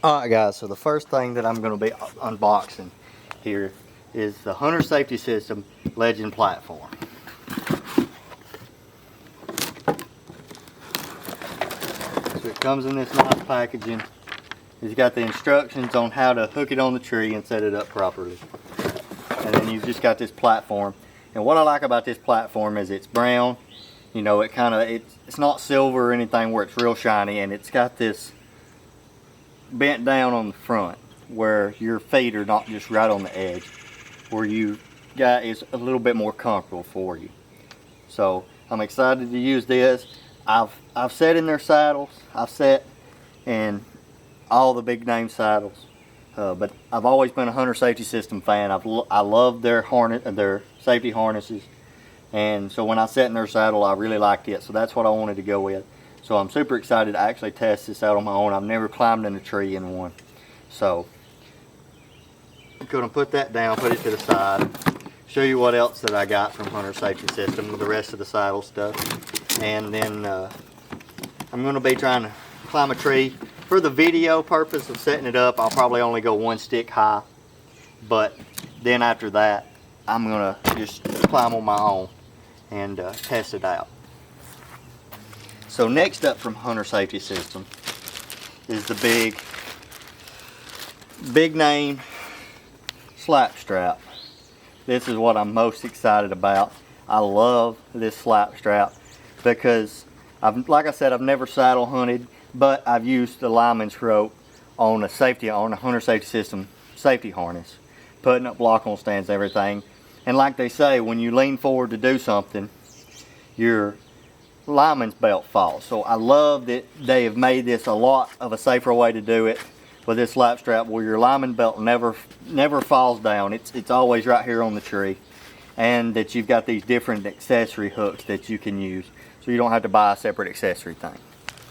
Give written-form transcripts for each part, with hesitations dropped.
Alright guys, so the first thing that I'm going to be unboxing here is the Hunter Safety System Legend Platform. So it comes in this nice packaging. It's got the instructions on how to hook it on the tree and set it up properly. And then you've just got this platform. And what I like about this platform is it's brown. You know, it's not silver or anything where it's real shiny, and it's got this bent down on the front where your feet are not just right on the edge, where you got is a little bit more comfortable for you. So I'm excited to use this. I've sat in their saddles. I've sat in all the big name saddles, but I've always been a Hunter Safety System fan. I love their safety harnesses, and so when I sat in their saddle, I really liked it. So that's what I wanted to go with. So I'm super excited to actually test this out on my own. I've never climbed in a tree in one. So I'm going to put that down, put it to the side, show you what else that I got from Hunter Safety System with the rest of the saddle stuff. And then I'm going to be trying to climb a tree. For the video purpose of setting it up, I'll probably only go one stick high. But then after that, I'm going to just climb on my own and test it out. So next up from Hunter Safety System is the big name slap strap. This is what I'm most excited about. I love this slap strap because like I said, I've never saddle hunted, but I've used the lineman's rope on a Hunter Safety System safety harness, putting up block-on stands and everything. And like they say, when you lean forward to do something, your lineman's belt falls. So I love that they have made this a lot of a safer way to do it with this slap strap, where your lineman belt never falls down. It's always right here on the tree, and that you've got these different accessory hooks that you can use, so you don't have to buy a separate accessory thing.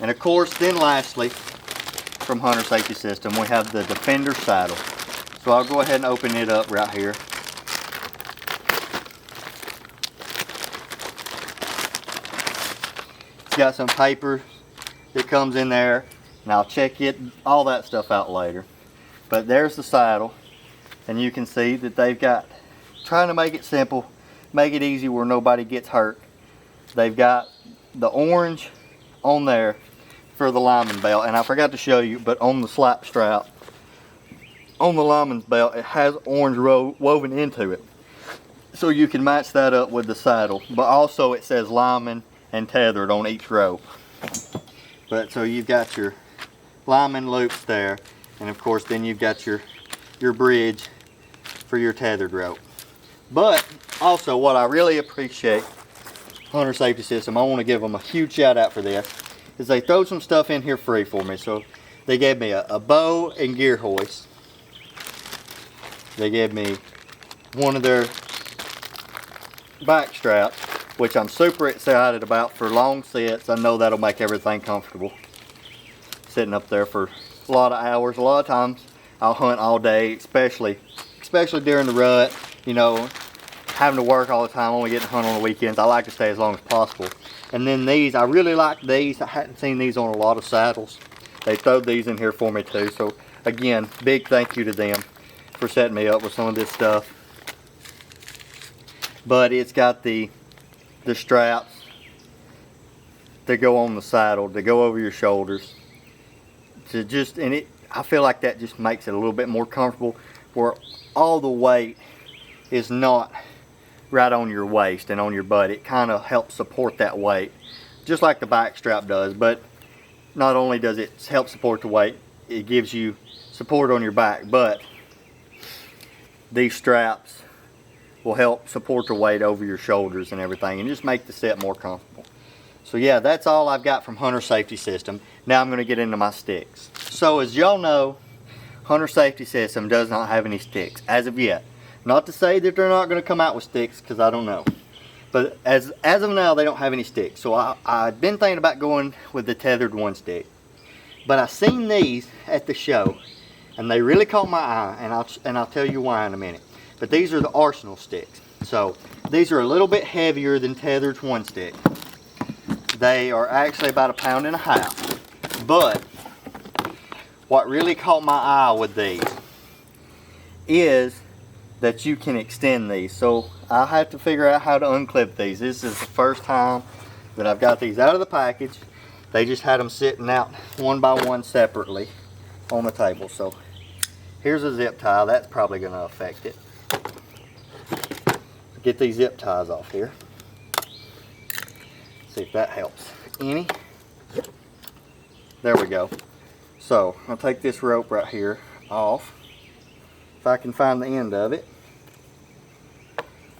And of course, then lastly, from Hunter Safety System, we have the Defender saddle. So I'll go ahead and open it up right here. Got some paper that comes in there, and I'll check all that stuff out later. But there's the saddle, and you can see that they've got, trying to make it simple, make it easy where nobody gets hurt. They've got the orange on there for the lineman belt, and I forgot to show you, but on the slap strap on the lineman's belt, it has orange woven into it, so you can match that up with the saddle. But also it says lineman and tethered on each rope. But so you've got your lineman loops there, and of course then you've got your bridge for your tethered rope. But also, what I really appreciate Hunter Safety System, I want to give them a huge shout out for this, is they throw some stuff in here free for me. So they gave me a bow and gear hoist. They gave me one of their back straps, which I'm super excited about for long sits. I know that'll make everything comfortable. Sitting up there for a lot of hours. A lot of times I'll hunt all day, especially during the rut, you know, having to work all the time, only getting to hunt on the weekends. I like to stay as long as possible. And then these, I really like these. I hadn't seen these on a lot of saddles. They threw these in here for me too. So again, big thank you to them for setting me up with some of this stuff. But it's got the straps that go on the saddle, to go over your shoulders, I feel like that just makes it a little bit more comfortable, where all the weight is not right on your waist and on your butt. It kind of helps support that weight, just like the back strap does. But not only does it help support the weight, it gives you support on your back, but these straps will help support the weight over your shoulders and everything, and just make the set more comfortable. So yeah, that's all I've got from Hunter Safety System. Now I'm going to get into my sticks. So as y'all know, Hunter Safety System does not have any sticks as of yet. Not to say that they're not going to come out with sticks, because I don't know. But as of now, they don't have any sticks. So I've been thinking about going with the tethered one stick. But I seen these at the show, and they really caught my eye, and I'll tell you why in a minute. But these are the Arsenal sticks. So these are a little bit heavier than tethered one stick. They are actually about 1.5 pounds. But what really caught my eye with these is that you can extend these. So I have to figure out how to unclip these. This is the first time that I've got these out of the package. They just had them sitting out one by one separately on the table. So here's a zip tie. That's probably going to affect it. Get these zip ties off here. See if that helps any. There we go. So I'll take this rope right here off. If I can find the end of it.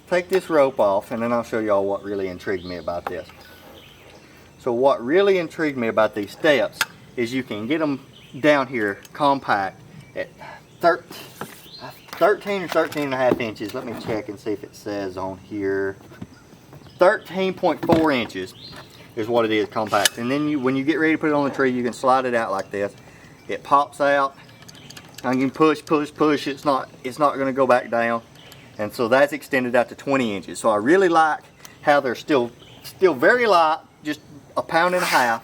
Take this rope off, and then I'll show y'all what really intrigued me about this. So what really intrigued me about these steps is you can get them down here compact at 13 or 13 and a half inches. Let me check and see if it says on here. 13.4 inches is what it is, compact. And then when you get ready to put it on the tree, you can slide it out like this. It pops out. I can push. It's not going to go back down. And so that's extended out to 20 inches. So I really like how they're still very light, just a pound and a half.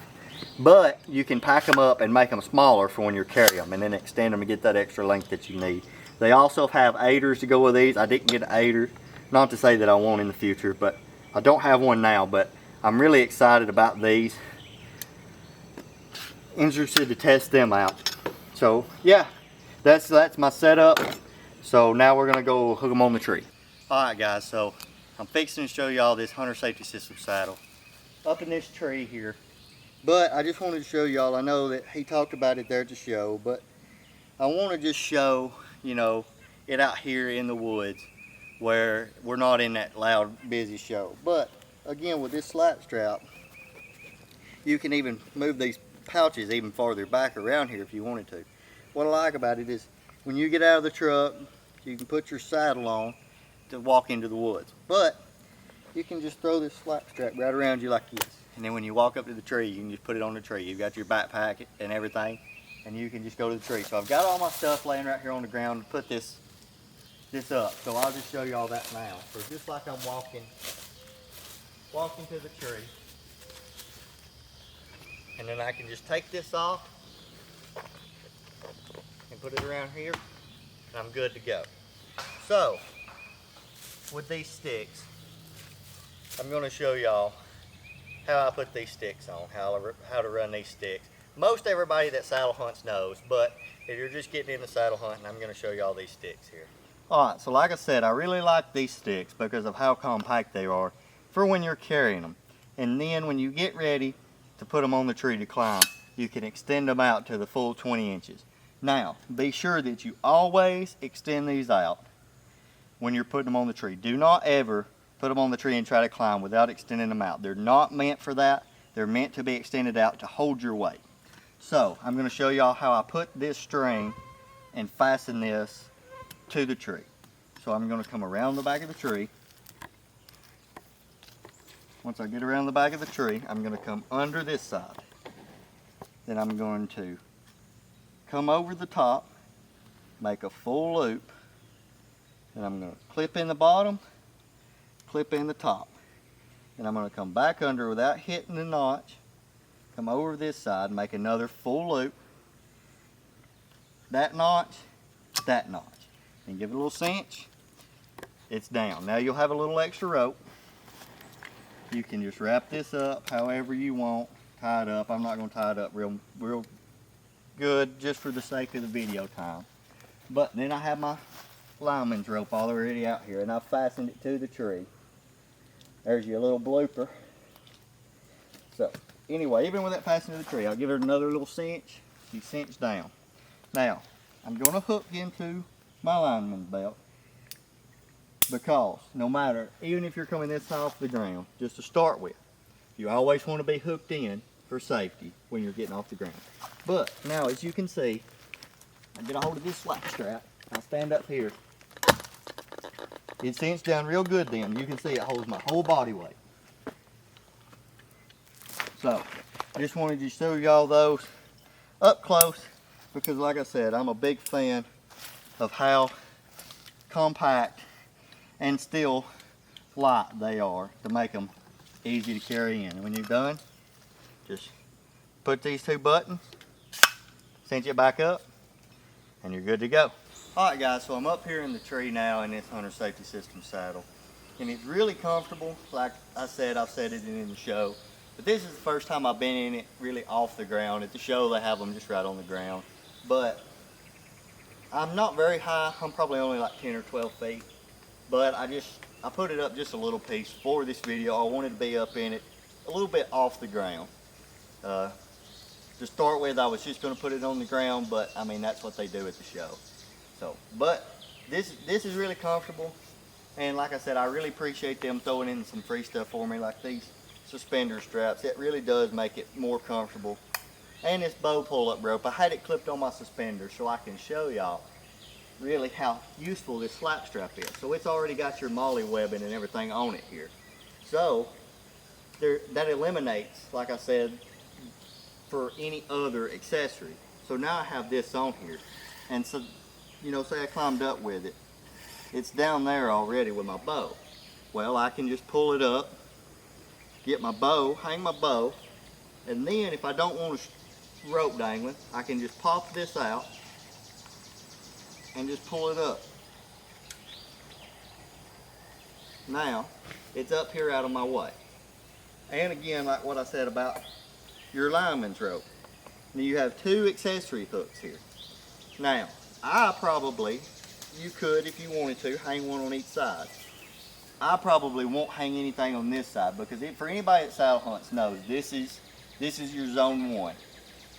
But you can pack them up and make them smaller for when you're carrying them, and then extend them and get that extra length that you need. They also have aiders to go with these. I didn't get an aider, not to say that I won't in the future, but I don't have one now. But I'm really excited about these. Interested to test them out. So yeah, that's my setup. So now we're gonna go hook them on the tree. All right, guys. So I'm fixing to show y'all this Hunter Safety System saddle up in this tree here. But I just wanted to show y'all, I know that he talked about it there at the show, but I want to just show, you know, it out here in the woods where we're not in that loud, busy show. But again, with this slap strap, you can even move these pouches even farther back around here if you wanted to. What I like about it is when you get out of the truck, you can put your saddle on to walk into the woods. But you can just throw this slap strap right around you like this. And then when you walk up to the tree, you can just put it on the tree. You've got your backpack and everything, and you can just go to the tree. So I've got all my stuff laying right here on the ground to put this up. So I'll just show you all that now. So just like I'm walking to the tree, and then I can just take this off and put it around here, and I'm good to go. So with these sticks, I'm going to show y'all how I put these sticks on, how to run these sticks. Most everybody that saddle hunts knows, but if you're just getting into saddle hunting, I'm going to show you all these sticks here. Alright, so like I said, I really like these sticks because of how compact they are for when you're carrying them. And then when you get ready to put them on the tree to climb, you can extend them out to the full 20 inches. Now, be sure that you always extend these out when you're putting them on the tree. Do not ever put them on the tree and try to climb without extending them out. They're not meant for that. They're meant to be extended out to hold your weight. So I'm going to show y'all how I put this string and fasten this to the tree. So I'm going to come around the back of the tree. Once I get around the back of the tree, I'm going to come under this side. Then I'm going to come over the top, make a full loop, and I'm going to clip in the bottom, clip in the top. And I'm going to come back under without hitting the notch, come over this side, make another full loop, that notch, and give it a little cinch. It's down. Now you'll have a little extra rope. You can just wrap this up however you want, tie it up. I'm not going to tie it up real good just for the sake of the video time. But then I have my lineman's rope already out here, and I've fastened it to the tree. There's your little blooper. So anyway, even with that fastened to the tree, I'll give it another little cinch. You cinch down. Now I'm going to hook into my lineman's belt, because no matter, even if you're coming this high off the ground, just to start with, you always want to be hooked in for safety when you're getting off the ground. But now, as you can see, I get a hold of this slap strap. I stand up here. It's cinched down real good then. You can see it holds my whole body weight. So, just wanted to show y'all those up close, because like I said, I'm a big fan of how compact and still light they are to make them easy to carry in. And when you're done, just put these two buttons, cinch it back up, and you're good to go. All right guys, so I'm up here in the tree now in this Hunter Safety System saddle, and it's really comfortable. Like I said, I've said it in the show, but this is the first time I've been in it really off the ground. At the show they have them just right on the ground, but I'm not very high. I'm probably only like 10 or 12 feet, but I put it up just a little piece for this video. I wanted to be up in it a little bit off the ground. To start with, I was just going to put it on the ground, but I mean that's what they do at the show. So, but this is really comfortable, and like I said, I really appreciate them throwing in some free stuff for me, like these suspender straps. It really does make it more comfortable. And this bow pull-up rope, I had it clipped on my suspender so I can show y'all really how useful this slap strap is. So it's already got your molly webbing and everything on it here. So that eliminates, like I said, for any other accessory. So now I have this on here, and so, you know, say I climbed up with it, it's down there already with my bow. Well, I can just pull it up, get my bow, hang my bow, and then if I don't want a rope dangling, I can just pop this out and just pull it up. Now, it's up here out of my way. And again, like what I said about your lineman's rope. Now you have two accessory hooks here. Now, you could, if you wanted to, hang one on each side. I probably won't hang anything on this side because for anybody that saddle hunts knows this is your zone 1.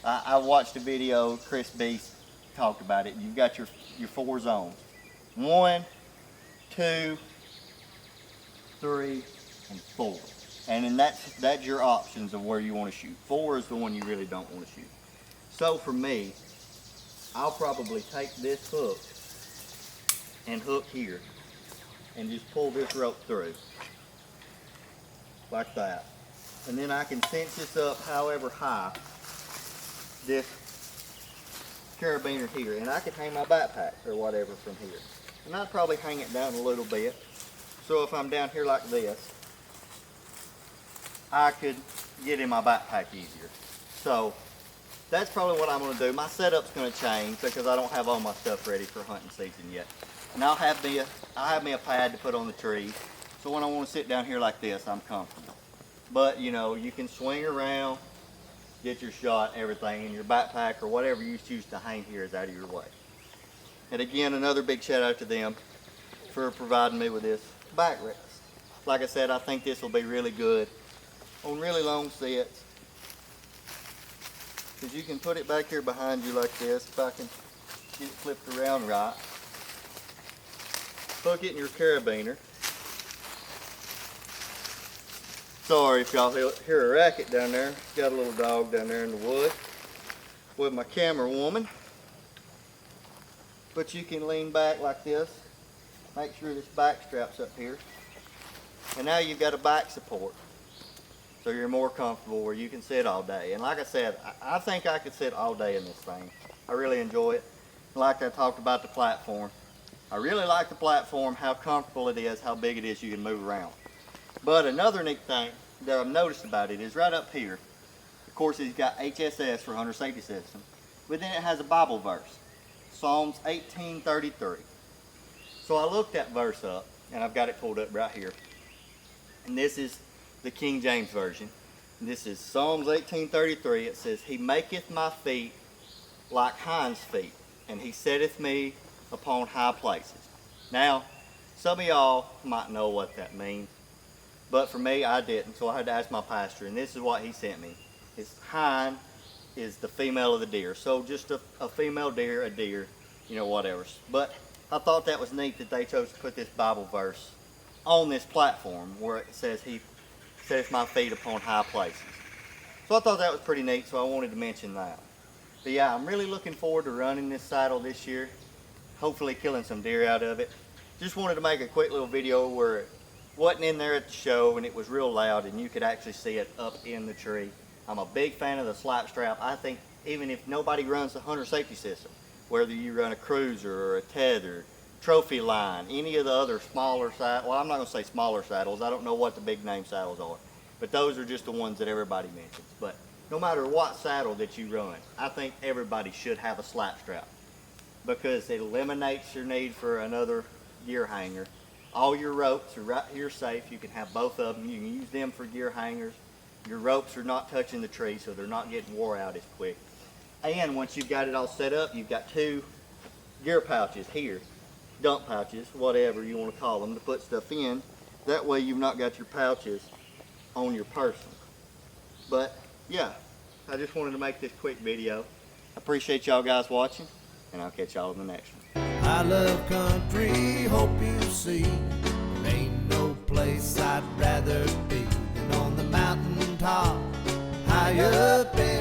I watched a video, Chris Beast talked about it. You've got your 4 zones. 1, 2, 3, and 4. And then that's your options of where you want to shoot. 4 is the one you really don't want to shoot. So for me, I'll probably take this hook and hook here and just pull this rope through like that. And then I can cinch this up however high, this carabiner here, and I could hang my backpack or whatever from here. And I'd probably hang it down a little bit. So if I'm down here like this, I could get in my backpack easier. So that's probably what I'm going to do. My setup's going to change because I don't have all my stuff ready for hunting season yet. And I'll have me a pad to put on the tree. So when I want to sit down here like this, I'm comfortable. But you know, you can swing around, get your shot, everything, and your backpack or whatever you choose to hang here is out of your way. And again, another big shout out to them for providing me with this backrest. Like I said, I think this will be really good on really long sets, because you can put it back here behind you like this. If I can get it flipped around right, hook it in your carabiner. Sorry if y'all hear a racket down there. Got a little dog down there in the wood with my camera woman. But you can lean back like this. Make sure this back strap's up here. And now you've got a back support. So you're more comfortable where you can sit all day. And like I said, I think I could sit all day in this thing. I really enjoy it. Like I talked about the platform. I really like the platform, how comfortable it is, how big it is, you can move around. But another neat thing that I've noticed about it is right up here. Of course, it's got HSS for Hunter Safety System, but then it has a Bible verse, Psalms 18:33. So I looked that verse up, and I've got it pulled up right here. And this is the King James Version. And this is Psalms 18:33. It says, "He maketh my feet like hinds' feet, and he setteth me upon high places." Now, some of y'all might know what that means, but for me, I didn't, so I had to ask my pastor, and this is what he sent me. His hind is the female of the deer, so just a female deer, a deer, you know, whatever. But I thought that was neat that they chose to put this Bible verse on this platform where it says, "He setteth my feet upon high places." So I thought that was pretty neat, so I wanted to mention that. But yeah, I'm really looking forward to running this saddle this year, hopefully killing some deer out of it. Just wanted to make a quick little video where it wasn't in there at the show and it was real loud and you could actually see it up in the tree. I'm a big fan of the slap strap. I think even if nobody runs the Hunter Safety System, whether you run a cruiser or a tether, trophy line, any of the other smaller saddles, well, I'm not going to say smaller saddles, I don't know what the big name saddles are, but those are just the ones that everybody mentions. But no matter what saddle that you run, I think everybody should have a slap strap because it eliminates your need for another gear hanger. All your ropes are right here safe. You can have both of them. You can use them for gear hangers. Your ropes are not touching the tree, so they're not getting wore out as quick. And once you've got it all set up, you've got two gear pouches here, dump pouches, whatever you want to call them, to put stuff in. That way you've not got your pouches on your person. But yeah, I just wanted to make this quick video. I appreciate y'all guys watching, and I'll catch y'all in the next one. I love country, hope you see. There ain't no place I'd rather be than on the mountain top, high up in